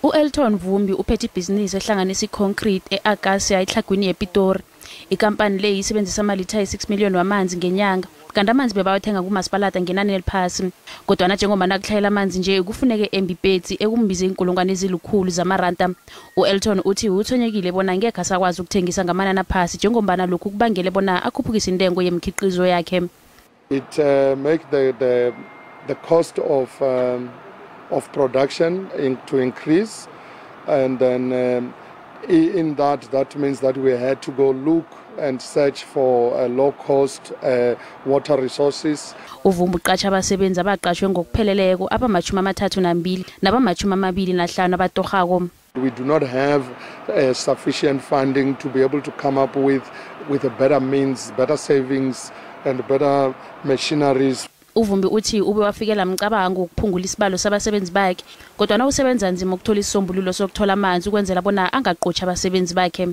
U-Elton Vumbi uphethe ibhizinisi ehlanganisa i-concrete e-Agasia ehlagwini yePitori. Iinkampani le isebenzisa amalitha ayi-6 million wamanzi ngenyanga, kanti amanzi bebawathenga kumasipalata ngenani eliphasi. Kodwana njengoba nakutlhayela amanzi nje kufuneke embipetsi ekumbize iinkulungwane ezilikhulu zamaranda. U-Elton uthi uthonyekile bona ngekhe asakwazi ukuthengisa ngamanani aphasi njengombana lokhu kubangele bona akhuphukise intengo yemikhiqizo yakhe. It make the cost of production to increase, and then in that means that we had to go look and search for low-cost water resources. Uvumba uqasha abasebenzi abaqashwe ngokupheleleko abama-32 nabama-25 abatorhako. We do not have sufficient funding to be able to come up with a better means, better savings and better machineries. Uvumbi uthi ube wafikela mcabango ukuphungula isibalo sabasebenzi bakhe, kodwa na usebenza nzima ukuthola isisombululo sokuthola amanzi ukwenzela bona angaqotsha abasebenzi bakhe.